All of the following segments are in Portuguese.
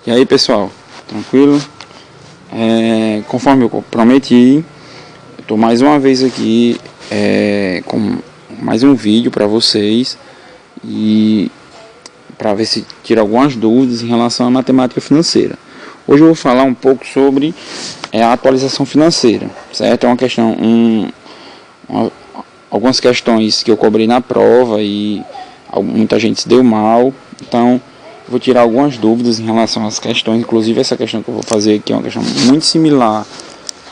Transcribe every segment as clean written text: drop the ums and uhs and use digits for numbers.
E aí, pessoal, tranquilo? Conforme eu prometi, eu estou mais uma vez aqui com mais um vídeo para vocês e para ver se tira algumas dúvidas em relação à matemática financeira. Hoje eu vou falar um pouco sobre a atualização financeira, certo? É uma questão, algumas questões que eu cobrei na prova e muita gente se deu mal, então vou tirar algumas dúvidas em relação às questões. Inclusive essa questão que eu vou fazer aqui é uma questão muito similar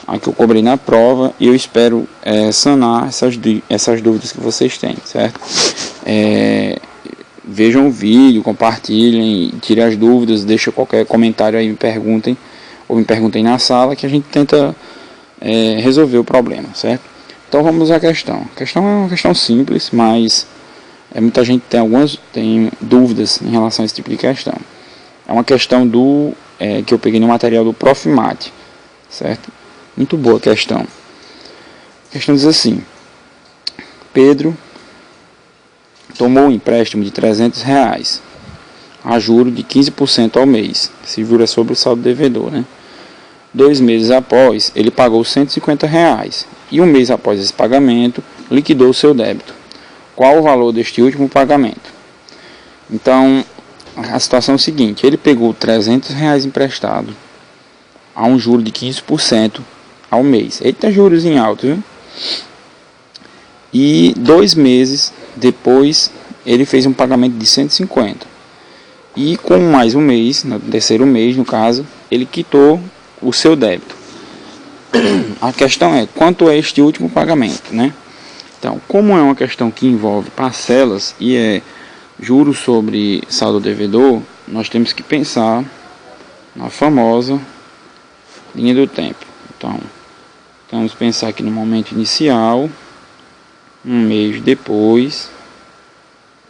à que eu cobrei na prova e eu espero sanar essas dúvidas que vocês têm, certo? Vejam o vídeo, compartilhem, tirem as dúvidas, deixem qualquer comentário aí, me perguntem ou me perguntem na sala que a gente tenta resolver o problema, certo? Então vamos à questão. A questão é uma questão simples, mas muita gente tem dúvidas em relação a esse tipo de questão. É uma questão que eu peguei no material do Profimate, certo? Muito boa a questão. A questão diz assim: Pedro tomou um empréstimo de R$300 a juro de 15% ao mês. Se juro é sobre o saldo devedor, né? 2 meses após, ele pagou R$150 e um mês após esse pagamento, liquidou o seu débito. Qual o valor deste último pagamento? Então, a situação é o seguinte: ele pegou R$300 emprestado a um juro de 15% ao mês. Eita, juros em alto, viu? E 2 meses depois, ele fez um pagamento de 150. E com mais um mês, no terceiro mês, no caso, ele quitou o seu débito. A questão é, quanto é este último pagamento, né? Então, como é uma questão que envolve parcelas e é juros sobre saldo devedor, nós temos que pensar na famosa linha do tempo. Então, vamos pensar aqui no momento inicial, um mês depois,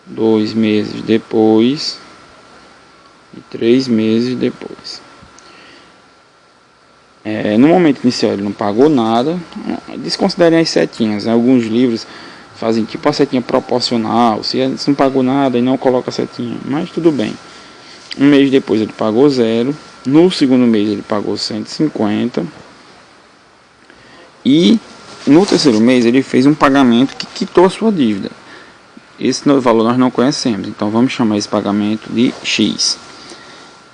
2 meses depois e 3 meses depois. No momento inicial ele não pagou nada. Desconsiderem as setinhas, né? Alguns livros fazem tipo a setinha proporcional. Se não pagou nada e não coloca a setinha, mas tudo bem. Um mês depois ele pagou 0. No segundo mês ele pagou 150. E no terceiro mês ele fez um pagamento que quitou a sua dívida. Esse valor nós não conhecemos, então vamos chamar esse pagamento de X.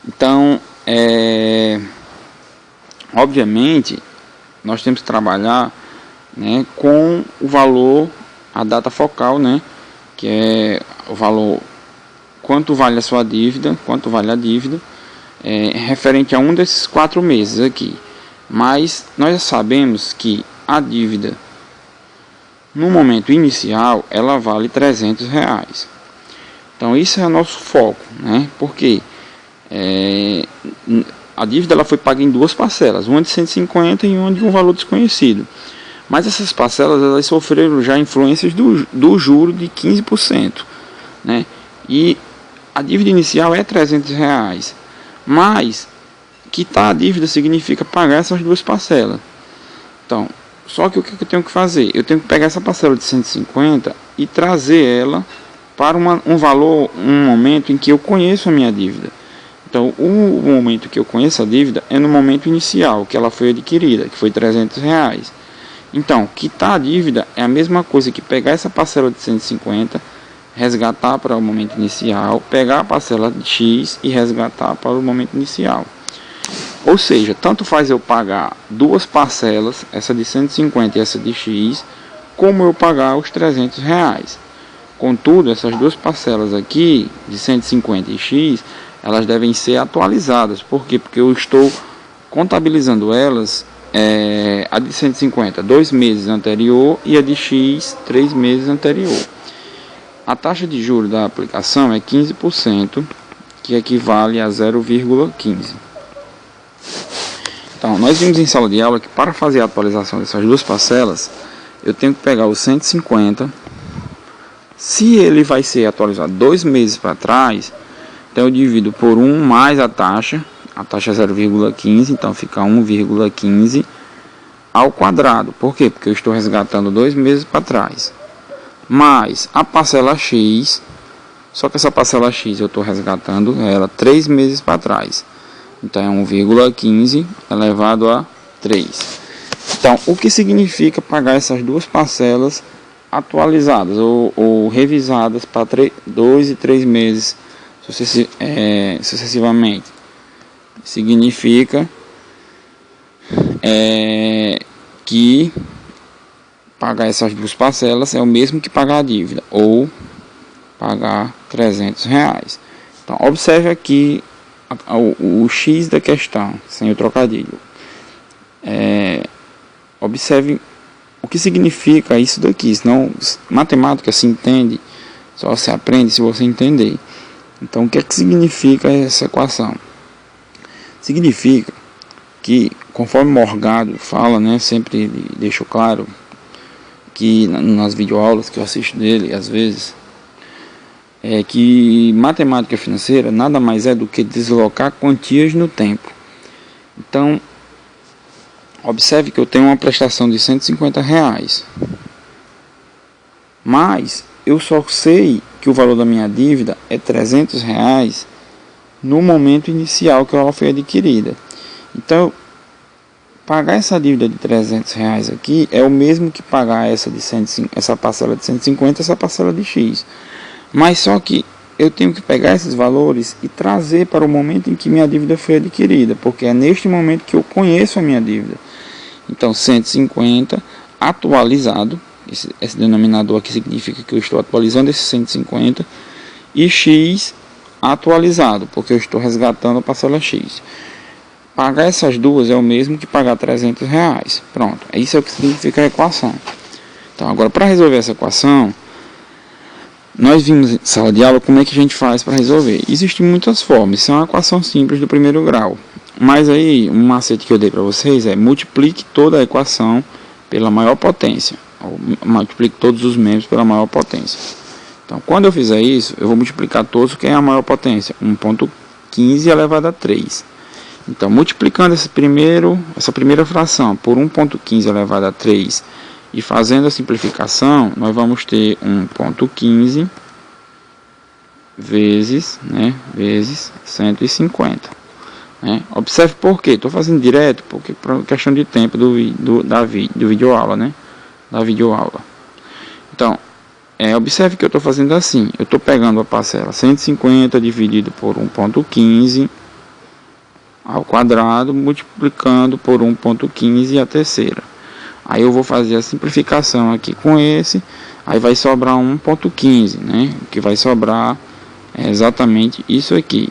Então, obviamente, nós temos que trabalhar, né, com o valor, a data focal, né, que é o valor, quanto vale a sua dívida, quanto vale a dívida, referente a um desses 4 meses aqui. Mas nós sabemos que a dívida, no momento inicial, ela vale R$300. Então, isso é o nosso foco, né, porque a dívida ela foi paga em 2 parcelas, uma de 150 e uma de um valor desconhecido. Mas essas parcelas elas sofreram já influências do juro de 15%, né? E a dívida inicial é R$300. Mas quitar a dívida significa pagar essas 2 parcelas. Então, só que o que eu tenho que fazer? Eu tenho que pegar essa parcela de 150 e trazer ela para um valor, um momento em que eu conheço a minha dívida. Então, o momento que eu conheço a dívida é no momento inicial, que ela foi adquirida, que foi R$300. Então, quitar a dívida é a mesma coisa que pegar essa parcela de 150, resgatar para o momento inicial, pegar a parcela de X e resgatar para o momento inicial. Ou seja, tanto faz eu pagar 2 parcelas, essa de 150 e essa de X, como eu pagar os R$300. Contudo, essas 2 parcelas aqui, de 150 e X, elas devem ser atualizadas. Por quê? Porque eu estou contabilizando elas, a de 150, 2 meses anterior, e a de X, 3 meses anterior. A taxa de juros da aplicação é 15%, que equivale a 0,15. Então, nós vimos em sala de aula que para fazer a atualização dessas 2 parcelas, eu tenho que pegar o 150. Se ele vai ser atualizado 2 meses para trás, então eu divido por 1 mais a taxa é 0,15, então fica 1,15 ao quadrado. Por quê? Porque eu estou resgatando 2 meses para trás. Mais a parcela X, só que essa parcela X eu estou resgatando ela 3 meses para trás. Então é 1,15 elevado a 3. Então, o que significa pagar essas duas parcelas atualizadas ou revisadas para 2 e 3 meses sucessivamente? Significa que pagar essas duas parcelas é o mesmo que pagar a dívida, ou pagar R$300. Então, observe aqui o X da questão, sem o trocadilho. Observe o que significa isso daqui, senão matemática se entende, só se aprende se você entender. Então, o que é que significa essa equação? Significa que, conforme Morgado fala, né, sempre ele deixa claro, que nas videoaulas que eu assisto dele, às vezes, é que matemática financeira nada mais é do que deslocar quantias no tempo. Então, observe que eu tenho uma prestação de R$150, mas eu só sei que o valor da minha dívida é R$300 no momento inicial que ela foi adquirida. Então, pagar essa dívida de R$300 aqui é o mesmo que pagar essa parcela de 150, essa parcela de X. Mas só que eu tenho que pegar esses valores e trazer para o momento em que minha dívida foi adquirida, porque é neste momento que eu conheço a minha dívida. Então, 150 atualizado, esse denominador aqui significa que eu estou atualizando esse 150, e X atualizado, porque eu estou resgatando a parcela X. Pagar essas duas é o mesmo que pagar R$300. Pronto, isso é o que significa a equação. Então, agora, para resolver essa equação, nós vimos em sala de aula como é que a gente faz para resolver. Existem muitas formas, isso é uma equação simples do primeiro grau. Mas aí, um macete que eu dei para vocês é: multiplique toda a equação pela maior potência. Ou multiplique todos os membros pela maior potência. Então, quando eu fizer isso, eu vou multiplicar todos, que é a maior potência, 1,15 elevado a 3. Então, multiplicando essa primeira fração por 1,15 elevado a 3 e fazendo a simplificação, nós vamos ter 1,15 vezes 150. Observe por quê. Estou fazendo direto, porque por questão de tempo do videoaula, né? Da videoaula. Então, observe que eu estou fazendo assim. Eu estou pegando a parcela 150 dividido por 1,15 ao quadrado, multiplicando por 1,15 a terceira. Aí eu vou fazer a simplificação aqui com esse, aí vai sobrar 1,15, né? O que vai sobrar é exatamente isso aqui.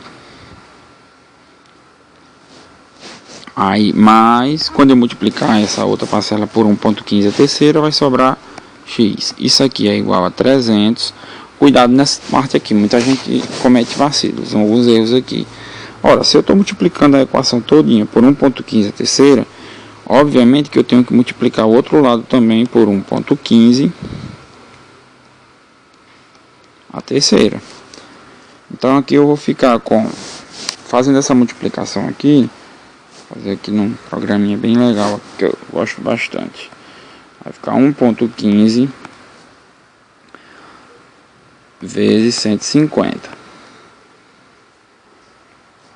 Aí, mais, quando eu multiplicar essa outra parcela por 1,15 a terceira, vai sobrar X. Isso aqui é igual a 300. Cuidado nessa parte aqui, muita gente comete vacilos, alguns erros aqui. Ora, se eu estou multiplicando a equação todinha por 1,15 a terceira, obviamente que eu tenho que multiplicar o outro lado também por 1,15 a terceira. Então aqui eu vou ficar fazendo essa multiplicação aqui, fazer aqui num programinha bem legal que eu gosto bastante. Vai ficar 1,15 vezes 150.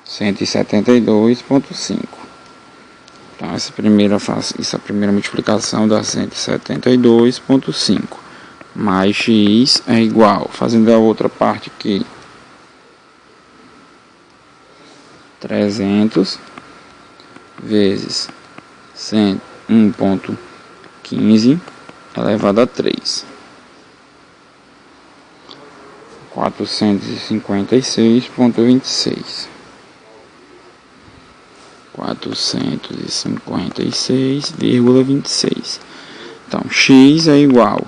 172,5. Então essa primeira multiplicação dá 172,5 mais X é igual, fazendo a outra parte aqui, 300 vezes 1,15 elevado a 3, 456,26. 456,26. Então, X é igual,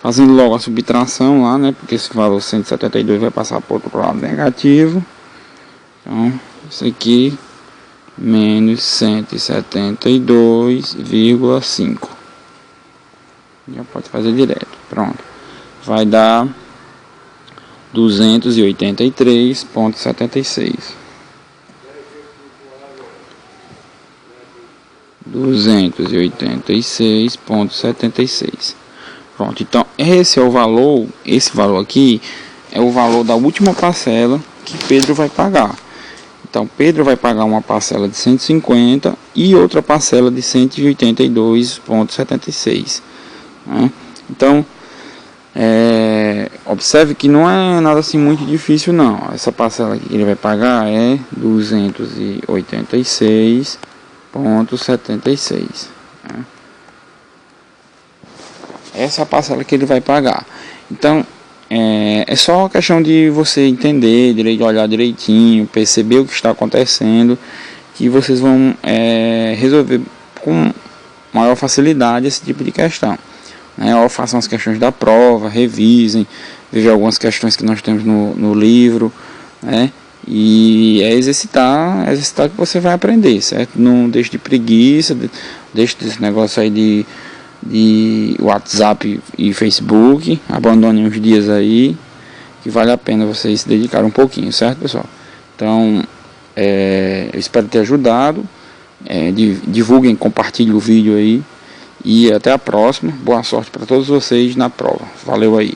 fazendo logo a subtração lá, né? Porque esse valor 172 vai passar para o outro lado negativo. Então, isso aqui, menos 172,5. Já pode fazer direto. Pronto. Vai dar 283,76. 286,76. Pronto, então esse é o valor, esse valor aqui é o valor da última parcela que Pedro vai pagar. Então Pedro vai pagar uma parcela de 150 e outra parcela de 182,76, né? Então observe que não é nada assim muito difícil não. Essa parcela que ele vai pagar é 286,76, né? Essa é a parcela que ele vai pagar. Então é só uma questão de você entender, de olhar direitinho, perceber o que está acontecendo, que vocês vão resolver com maior facilidade esse tipo de questão, né? Ou façam as questões da prova, revisem, vejam algumas questões que nós temos no livro, né? E é exercitar que você vai aprender, certo? Não deixe de preguiça, deixe desse negócio aí de WhatsApp e Facebook, abandone uns dias aí, que vale a pena vocês se dedicar um pouquinho, certo, pessoal? Então, eu espero ter ajudado, divulguem, compartilhem o vídeo aí, e até a próxima. Boa sorte para todos vocês na prova. Valeu aí.